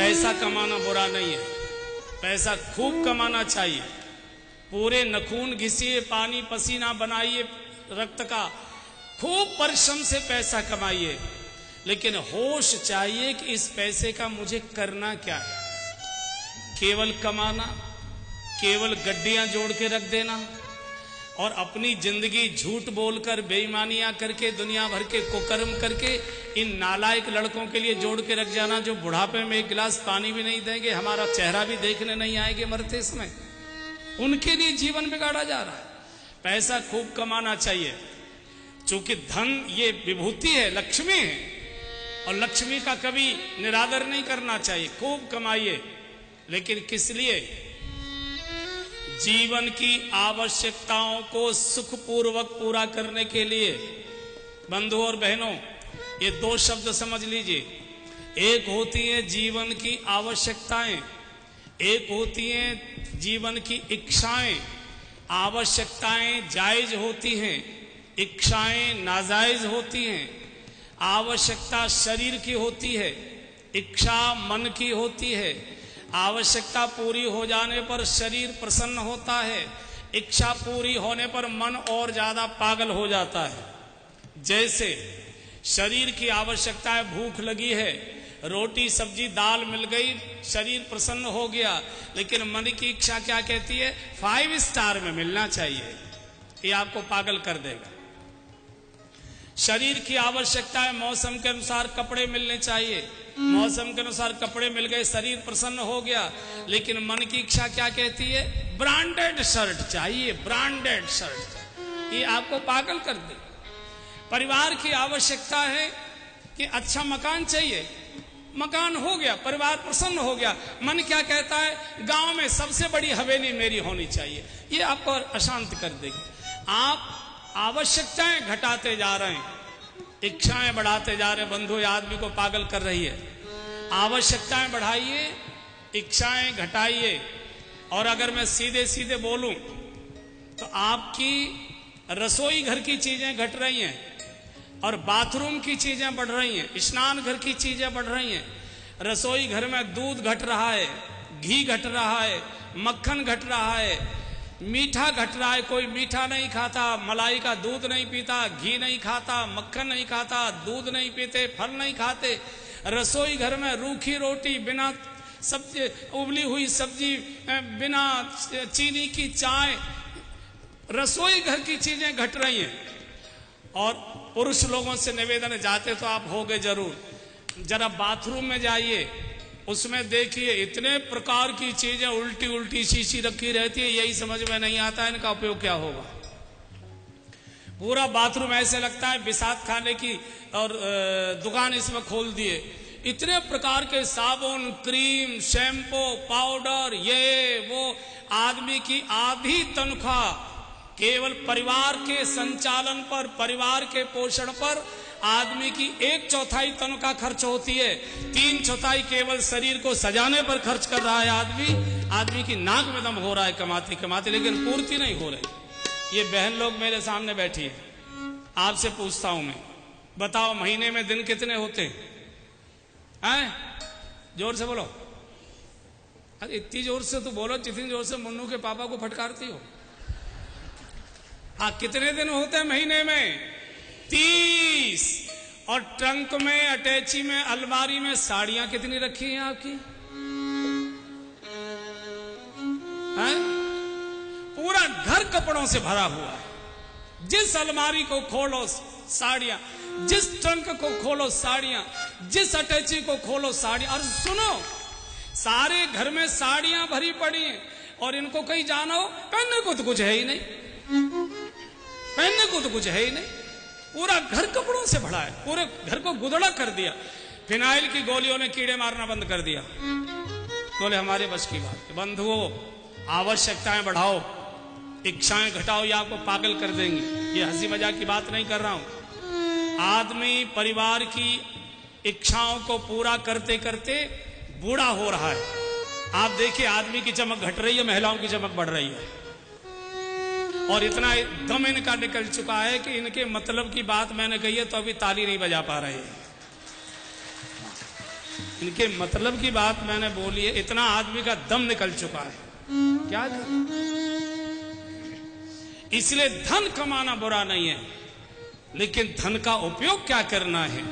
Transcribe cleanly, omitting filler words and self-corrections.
पैसा कमाना बुरा नहीं है, पैसा खूब कमाना चाहिए। पूरे नखून घिसिए, पानी पसीना बनाइए रक्त का, खूब परिश्रम से पैसा कमाइए, लेकिन होश चाहिए कि इस पैसे का मुझे करना क्या है। केवल कमाना, केवल गड्डियां जोड़ के रख देना और अपनी जिंदगी झूठ बोलकर बेईमानियां करके दुनिया भर के कुकर्म करके इन नालायक लड़कों के लिए जोड़ के रख जाना जो बुढ़ापे में एक गिलास पानी भी नहीं देंगे, हमारा चेहरा भी देखने नहीं आएंगे मरते समय, उनके लिए जीवन बिगाड़ा जा रहा है। पैसा खूब कमाना चाहिए, चूंकि धन ये विभूति है, लक्ष्मी है, और लक्ष्मी का कभी निरादर नहीं करना चाहिए। खूब कमाइए, लेकिन किस लिए? जीवन की आवश्यकताओं को सुखपूर्वक पूरा करने के लिए। बंधुओं और बहनों, ये दो शब्द समझ लीजिए। एक होती है जीवन की आवश्यकताएं, एक होती हैं जीवन की इच्छाएं। आवश्यकताएं जायज होती हैं, इच्छाएं नाजायज होती हैं। आवश्यकता शरीर की होती है, इच्छा मन की होती है। आवश्यकता पूरी हो जाने पर शरीर प्रसन्न होता है, इच्छा पूरी होने पर मन और ज्यादा पागल हो जाता है। जैसे शरीर की आवश्यकता है, भूख लगी है, रोटी सब्जी दाल मिल गई, शरीर प्रसन्न हो गया, लेकिन मन की इच्छा क्या कहती है? 5 स्टार में मिलना चाहिए। ये आपको पागल कर देगा। शरीर की आवश्यकता है, मौसम के अनुसार कपड़े मिलने चाहिए, मौसम के अनुसार कपड़े मिल गए, शरीर प्रसन्न हो गया, लेकिन मन की इच्छा क्या कहती है? ब्रांडेड शर्ट चाहिए, ब्रांडेड शर्ट। ये आपको पागल कर दे। परिवार की आवश्यकता है कि अच्छा मकान चाहिए, मकान हो गया, परिवार प्रसन्न हो गया, मन क्या कहता है? गांव में सबसे बड़ी हवेली मेरी होनी चाहिए। ये आपको अशांत कर देगी। आप आवश्यकताएं घटाते जा रहे हैं, इच्छाएं बढ़ाते जा रहे हैं। बंधु, आदमी को पागल कर रही है। आवश्यकताएं बढ़ाइए, इच्छाएं घटाइए। और अगर मैं सीधे सीधे बोलूं तो आपकी रसोई घर की चीजें घट रही हैं और बाथरूम की चीजें बढ़ रही हैं, स्नान घर की चीजें बढ़ रही हैं। रसोई घर में दूध घट रहा है, घी घट रहा है, मक्खन घट रहा है, मीठा घट रहा है। कोई मीठा नहीं खाता, मलाई का दूध नहीं पीता, घी नहीं खाता, मक्खन नहीं खाता, दूध नहीं पीते, फल नहीं खाते। रसोई घर में रूखी रोटी, बिना सब्जी, उबली हुई सब्जी, बिना चीनी की चाय, रसोई घर की चीजें घट रही हैं। और पुरुष लोगों से निवेदन, जाते तो आप होगे जरूर, जरा बाथरूम में जाइए, उसमें देखिए इतने प्रकार की चीजें उल्टी उल्टी शीशी रखी रहती है, यही समझ में नहीं आता है इनका उपयोग क्या होगा। पूरा बाथरूम ऐसे लगता है बिसात खाने की और दुकान इसमें खोल दिए। इतने प्रकार के साबुन, क्रीम, शैम्पू, पाउडर, ये वो। आदमी की आधी तनख्वाह केवल परिवार के संचालन पर, परिवार के पोषण पर आदमी की 1/4 तनख्वाह खर्च होती है। 3/4 केवल शरीर को सजाने पर खर्च कर रहा है आदमी की नाक में दम हो रहा है कमाते कमाते, लेकिन पूर्ति नहीं हो रही। ये बहन लोग मेरे सामने बैठी है, आपसे पूछता हूं मैं, बताओ महीने में दिन कितने होते हैं? जोर से बोलो। अरे इतनी जोर से तो बोलो जितनी जोर से मुन्नू के पापा को फटकारती हो। हाँ, कितने दिन होते हैं महीने में? 30। और ट्रंक में, अटैची में, अलमारी में साड़ियां कितनी रखी हैं आपकी? हैं? पूरा घर कपड़ों से भरा हुआ है। जिस अलमारी को खोलो साड़ियां, जिस ट्रंक को खोलो साड़ियां, जिस अटैची को खोलो साड़ियां। और सुनो, सारे घर में साड़ियां भरी पड़ी हैं और इनको कहीं जानो, पहनने को तो कुछ है ही नहीं, पहनने को तो कुछ है ही नहीं। पूरा घर कपड़ों से भरा है, पूरे घर को गुदड़ा कर दिया। फिनाइल की गोलियों ने कीड़े मारना बंद कर दिया। बोले हमारे बस की बात है। बंधुओं, आवश्यकताएं बढ़ाओ, इच्छाएं घटाओ, ये आपको पागल कर देंगी। ये हंसी मजाक की बात नहीं कर रहा हूं। आदमी परिवार की इच्छाओं को पूरा करते करते बूढ़ा हो रहा है। आप देखिए, आदमी की चमक घट रही है, महिलाओं की चमक बढ़ रही है। और इतना दम इनका निकल चुका है कि इनके मतलब की बात मैंने कही है तो अभी ताली नहीं बजा पा रहे हैं। इनके मतलब की बात मैंने बोली है, इतना आदमी का दम निकल चुका है, क्या करें। इसलिए धन कमाना बुरा नहीं है, लेकिन धन का उपयोग क्या करना है